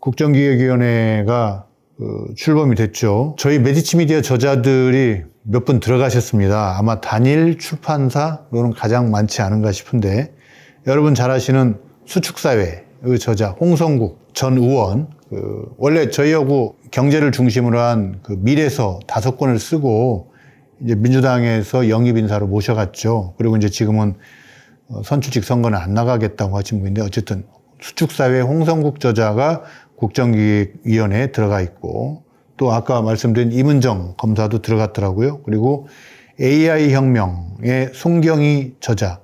국정기획위원회가 출범이 됐죠. 저희 메디치미디어 저자들이 몇 분 들어가셨습니다. 아마 단일 출판사로는 가장 많지 않은가 싶은데, 여러분 잘 아시는 수축사회의 저자 홍성국 전 의원, 원래 저희하고 경제를 중심으로 한 미래서 5권을 쓰고 이제 민주당에서 영입인사로 모셔갔죠. 그리고 이제 지금은 선출직 선거는 안 나가겠다고 하신 분인데, 어쨌든 수축사회 홍성국 저자가 국정기획위원회에 들어가 있고, 또 아까 말씀드린 임은정 검사도 들어갔더라고요. 그리고 AI 혁명의 송경희 저자,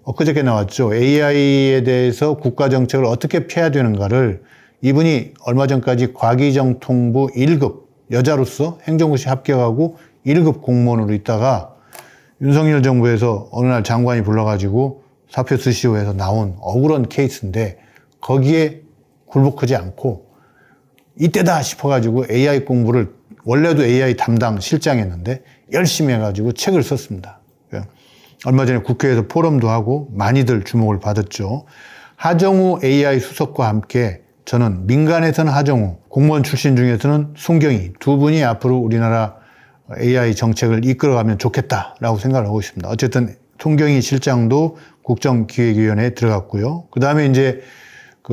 엊그저께 나왔죠. AI에 대해서 국가정책을 어떻게 펴야 되는가를 이분이 얼마 전까지 과기정통부 1급 여자로서 행정고시 합격하고 1급 공무원으로 있다가 윤석열 정부에서 어느 날 장관이 불러가지고 사표 쓰시오 해서 나온 억울한 케이스인데, 거기에 굴복하지 않고 이때다 싶어가지고 AI 공부를, 원래도 AI 담당 실장했는데 열심히 해가지고 책을 썼습니다. 얼마 전에 국회에서 포럼도 하고 많이들 주목을 받았죠. 하정우 AI 수석과 함께 저는 민간에서는 하정우, 공무원 출신 중에서는 송경희 두 분이 앞으로 우리나라 AI 정책을 이끌어가면 좋겠다라고 생각을 하고 있습니다. 어쨌든 송경희 실장도 국정기획위원회에 들어갔고요. 그 다음에 이제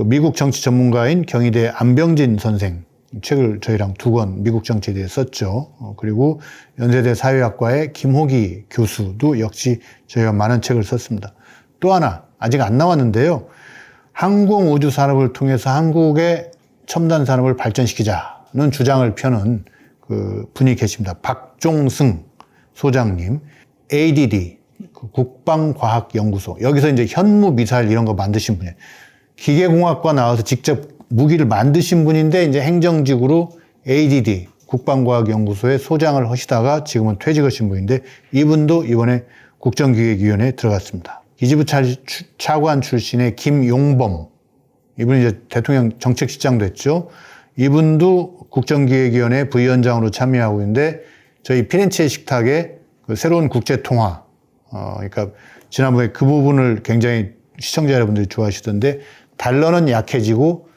미국 정치 전문가인 경희대 안병진 선생 책을 저희랑 2권 미국 정치에 대해 썼죠. 그리고 연세대 사회학과의 김호기 교수도 역시 저희가 많은 책을 썼습니다. 또 하나 아직 안 나왔는데요. 항공우주 산업을 통해서 한국의 첨단 산업을 발전시키자는 주장을 펴는 분이 계십니다. 박종승 소장님, ADD 국방과학연구소, 여기서 이제 현무 미사일 이런 거 만드신 분이에요. 기계공학과 나와서 직접 무기를 만드신 분인데 이제 행정직으로 ADD 국방과학연구소의 소장을 하시다가 지금은 퇴직하신 분인데, 이분도 이번에 국정기획위원회에 들어갔습니다. 기지부 차관 출신의 김용범, 이분이 이제 대통령 정책실장도 했죠. 이분도 국정기획위원회 부위원장으로 참여하고 있는데, 저희 피렌체 식탁의 새로운 국제통화, 그러니까 지난번에 그 부분을 굉장히 시청자 여러분들이 좋아하시던데, 달러는 약해지고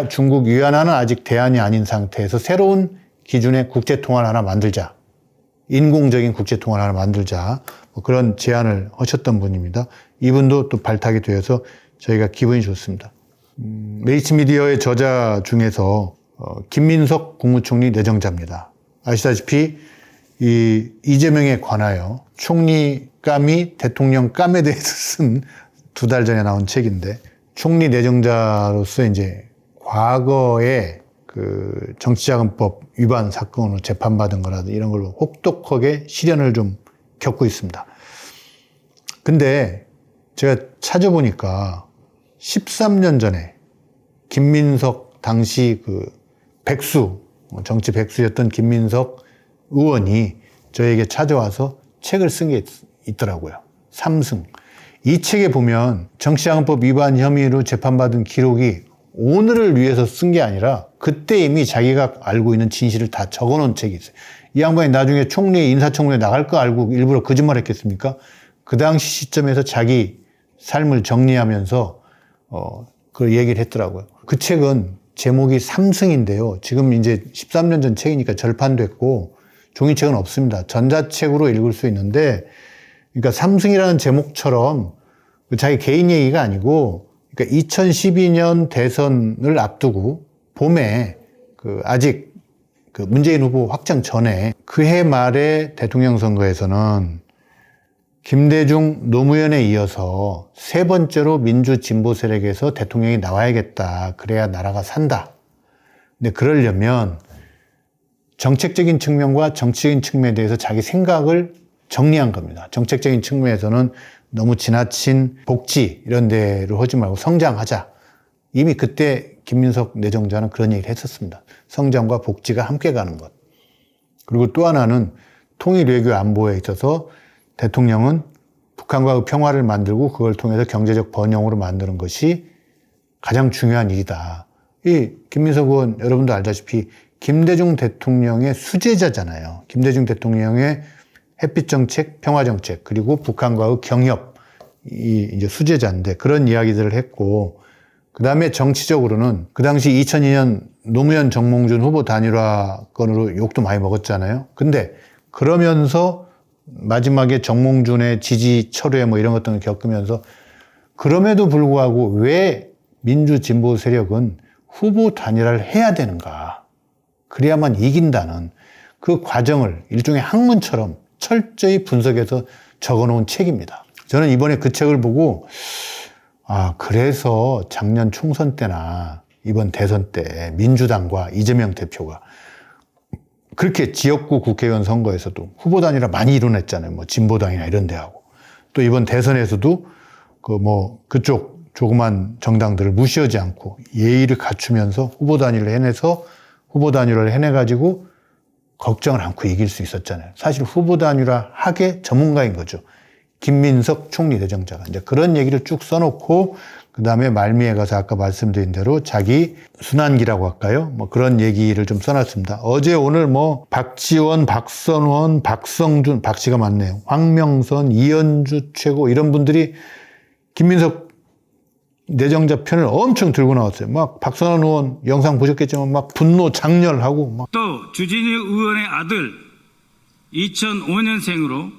중국 위안화는 아직 대안이 아닌 상태에서 새로운 기준의 국제통화를 하나 만들자, 인공적인 국제통화를 하나 만들자, 그런 제안을 하셨던 분입니다. 이분도 또 발탁이 되어서 저희가 기분이 좋습니다. 메디치미디어의 저자 중에서 김민석 국무총리 내정자입니다. 아시다시피 이재명에 관하여 총리감이 대통령감에 대해서 쓴 2달 전에 나온 책인데, 총리 내정자로서 이제 과거에 정치자금법 위반 사건으로 재판받은 거라든지 이런 걸로 혹독하게 시련을 좀 겪고 있습니다. 근데 제가 찾아보니까 13년 전에 김민석, 당시 백수, 정치 백수였던 김민석 의원이 저에게 찾아와서 책을 쓴 게 있더라고요. 삼승. 이 책에 보면 정치자금법 위반 혐의로 재판받은 기록이 오늘을 위해서 쓴 게 아니라 그때 이미 자기가 알고 있는 진실을 다 적어놓은 책이 있어요. 이 양반이 나중에 총리 인사청문회 나갈 거 알고 일부러 거짓말 했겠습니까? 그 당시 시점에서 자기 삶을 정리하면서 그 얘기를 했더라고요. 그 책은 제목이 삼승인데요. 지금 이제 13년 전 책이니까 절판됐고 종이책은 없습니다. 전자책으로 읽을 수 있는데, 그러니까 삼승이라는 제목처럼 자기 개인 얘기가 아니고, 그러니까 2012년 대선을 앞두고 봄에 아직 문재인 후보 확정 전에 그해 말에 대통령 선거에서는 김대중 노무현에 이어서 3번째로 민주 진보 세력에서 대통령이 나와야겠다. 그래야 나라가 산다. 근데 그러려면 정책적인 측면과 정치적인 측면에 대해서 자기 생각을 정리한 겁니다. 정책적인 측면에서는 너무 지나친 복지 이런 데로 하지 말고 성장하자. 이미 그때 김민석 내정자는 그런 얘기를 했었습니다. 성장과 복지가 함께 가는 것. 그리고 또 하나는 통일 외교 안보에 있어서 대통령은 북한과의 평화를 만들고 그걸 통해서 경제적 번영으로 만드는 것이 가장 중요한 일이다. 이 김민석 의원 여러분도 알다시피 김대중 대통령의 수제자잖아요. 김대중 대통령의 햇빛 정책, 평화 정책, 그리고 북한과의 경협, 이제 수제자인데 그런 이야기들을 했고, 그 다음에 정치적으로는 그 당시 2002년 노무현 정몽준 후보 단일화 건으로 욕도 많이 먹었잖아요. 근데 그러면서 마지막에 정몽준의 지지 철회 뭐 이런 것들을 겪으면서 그럼에도 불구하고 왜 민주 진보 세력은 후보 단일화를 해야 되는가. 그래야만 이긴다는 그 과정을 일종의 학문처럼 철저히 분석해서 적어놓은 책입니다. 저는 이번에 그 책을 보고 그래서 작년 총선 때나 이번 대선 때 민주당과 이재명 대표가 그렇게 지역구 국회의원 선거에서도 후보 단일화 많이 이뤄냈잖아요. 뭐 진보당이나 이런 데하고. 또 이번 대선에서도 그쪽 조그만 정당들을 무시하지 않고 예의를 갖추면서 후보 단일화를 해내가지고 걱정을 않고 이길 수 있었잖아요. 사실 후보 단일화 학의 전문가인 거죠. 김민석 총리 대정자가 이제 그런 얘기를 쭉 써놓고 그 다음에 말미에 가서 아까 말씀드린 대로 자기 순환기라고 할까요? 뭐 그런 얘기를 좀 써놨습니다. 어제 오늘 박지원, 박선원, 박성준, 박씨가 많네요. 황명선, 이현주 최고 이런 분들이 김민석 내정자 편을 엄청 들고 나왔어요. 막 박선원 의원 영상 보셨겠지만 막 분노 장렬하고 또 주진우 의원의 아들 2005년생으로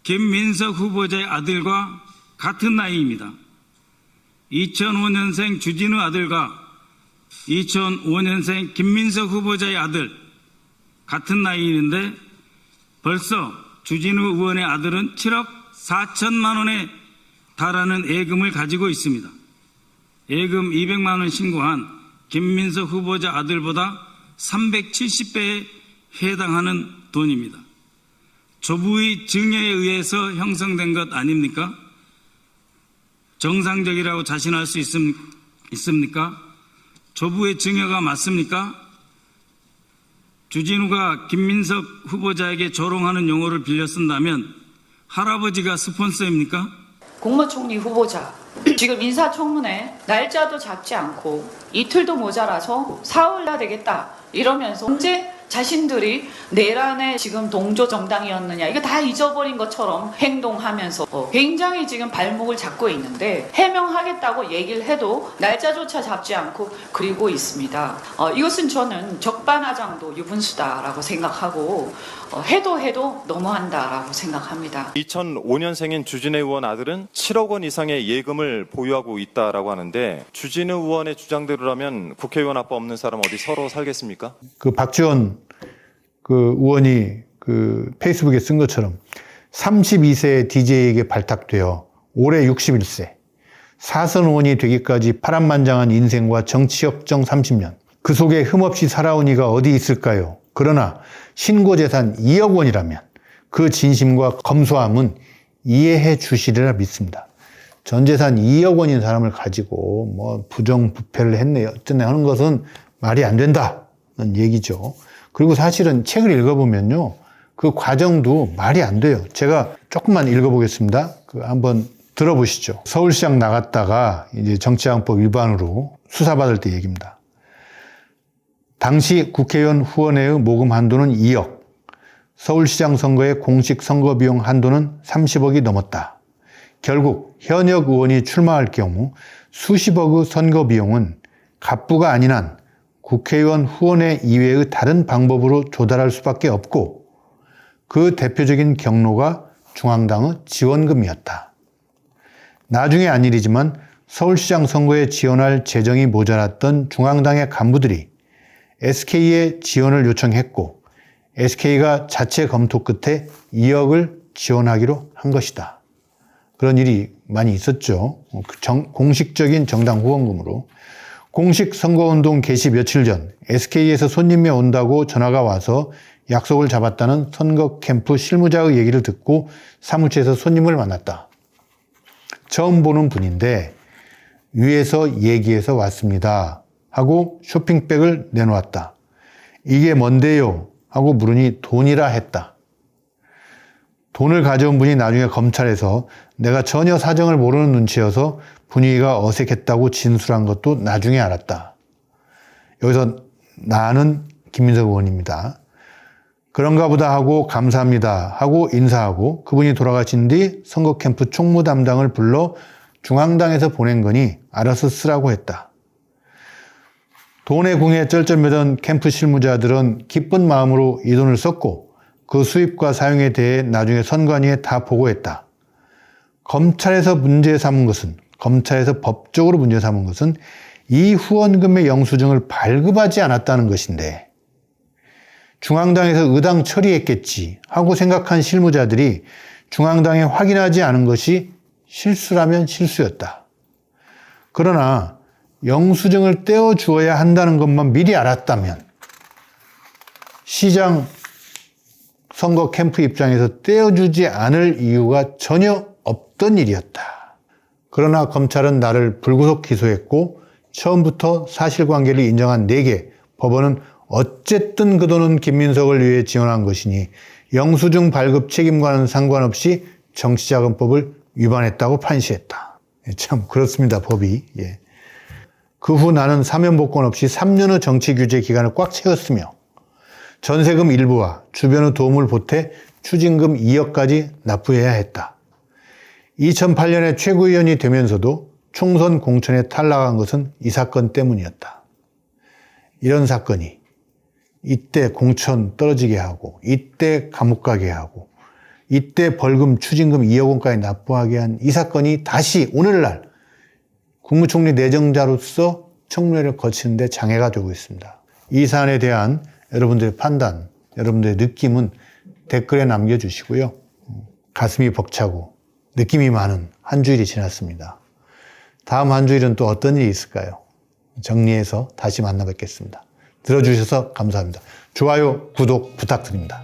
김민석 후보자의 아들과 같은 나이입니다. 2005년생 주진우 아들과 2005년생 김민석 후보자의 아들 같은 나이인데 벌써 주진우 의원의 아들은 7억 4천만 원에 달하는 예금을 가지고 있습니다. 예금 200만 원 신고한 김민석 후보자 아들보다 370배에 해당하는 돈입니다. 조부의 증여에 의해서 형성된 것 아닙니까? 정상적이라고 자신할 수 있습니까? 조부의 증여가 맞습니까? 주진우가 김민석 후보자에게 조롱하는 용어를 빌려 쓴다면 할아버지가 스폰서입니까? 국무총리 후보자 지금 인사청문회 날짜도 잡지 않고 이틀도 모자라서 사흘 해야 되겠다 이러면서 언제 자신들이 내란의 지금 동조 정당이었느냐 이거 다 잊어버린 것처럼 행동하면서 굉장히 지금 발목을 잡고 있는데 해명하겠다고 얘기를 해도 날짜조차 잡지 않고 그리고 있습니다. 이것은 저는 적반하장도 유분수다라고 생각하고 해도 너무한다라고 생각합니다. 2005년생인 주진우 의원 아들은 7억 원 이상의 예금을 보유하고 있다라고 하는데 주진우 의원의 주장대로라면 국회의원 아빠 없는 사람 어디 서로 살겠습니까? 그 박지원 의원이 페이스북에 쓴 것처럼 32세 DJ에게 발탁되어 올해 61세 사선 의원이 되기까지 파란만장한 인생과 정치협정 30년 그 속에 흠없이 살아온 이가 어디 있을까요? 그러나 신고재산 2억 원이라면 그 진심과 검소함은 이해해 주시리라 믿습니다. 전재산 2억 원인 사람을 가지고 부정부패를 했네 어쩌네 하는 것은 말이 안 된다는 얘기죠. 그리고 사실은 책을 읽어보면요. 그 과정도 말이 안 돼요. 제가 조금만 읽어보겠습니다. 한번 들어보시죠. 서울시장 나갔다가 이제 정치자금법 위반으로 수사받을 때 얘기입니다. 당시 국회의원 후원회의 모금 한도는 2억, 서울시장 선거의 공식 선거비용 한도는 30억이 넘었다. 결국 현역 의원이 출마할 경우 수십억의 선거비용은 갑부가 아닌 한 국회의원 후원회 이외의 다른 방법으로 조달할 수밖에 없고 그 대표적인 경로가 중앙당의 지원금이었다. 나중에 한 일이지만 서울시장 선거에 지원할 재정이 모자랐던 중앙당의 간부들이 SK에 지원을 요청했고 SK가 자체 검토 끝에 2억을 지원하기로 한 것이다. 그런 일이 많이 있었죠. 공식적인 정당 후원금으로. 공식 선거운동 개시 며칠 전 SK에서 손님이 온다고 전화가 와서 약속을 잡았다는 선거 캠프 실무자의 얘기를 듣고 사무처에서 손님을 만났다. 처음 보는 분인데 위에서 얘기해서 왔습니다 하고 쇼핑백을 내놓았다. 이게 뭔데요? 하고 물으니 돈이라 했다. 돈을 가져온 분이 나중에 검찰에서 내가 전혀 사정을 모르는 눈치여서 분위기가 어색했다고 진술한 것도 나중에 알았다. 여기서 나는 김민석 의원입니다. 그런가 보다 하고 감사합니다 하고 인사하고 그분이 돌아가신 뒤 선거 캠프 총무 담당을 불러 중앙당에서 보낸 거니 알아서 쓰라고 했다. 돈의 궁에 쩔쩔매던 캠프 실무자들은 기쁜 마음으로 이 돈을 썼고 그 수입과 사용에 대해 나중에 선관위에 다 보고했다. 검찰에서 법적으로 문제 삼은 것은 이 후원금의 영수증을 발급하지 않았다는 것인데 중앙당에서 의당 처리했겠지 하고 생각한 실무자들이 중앙당에 확인하지 않은 것이 실수라면 실수였다. 그러나 영수증을 떼어주어야 한다는 것만 미리 알았다면 시장 선거 캠프 입장에서 떼어주지 않을 이유가 전혀 없던 일이었다. 그러나 검찰은 나를 불구속 기소했고 처음부터 사실관계를 인정한 4개, 법원은 어쨌든 그 돈은 김민석을 위해 지원한 것이니 영수증 발급 책임과는 상관없이 정치자금법을 위반했다고 판시했다. 참 그렇습니다, 법이. 예. 그 후 나는 사면복권 없이 3년의 정치규제 기간을 꽉 채웠으며 전세금 일부와 주변의 도움을 보태 추징금 2억까지 납부해야 했다. 2008년에 최고위원이 되면서도 총선 공천에 탈락한 것은 이 사건 때문이었다. 이런 사건이 이때 공천 떨어지게 하고 이때 감옥 가게 하고 이때 벌금 추징금 2억 원까지 납부하게 한 이 사건이 다시 오늘날 국무총리 내정자로서 청문회를 거치는데 장애가 되고 있습니다. 이 사안에 대한 여러분들의 판단, 여러분들의 느낌은 댓글에 남겨주시고요. 가슴이 벅차고 느낌이 많은 한 주일이 지났습니다. 다음 한 주일은 또 어떤 일이 있을까요? 정리해서 다시 만나 뵙겠습니다. 들어주셔서 감사합니다. 좋아요, 구독 부탁드립니다.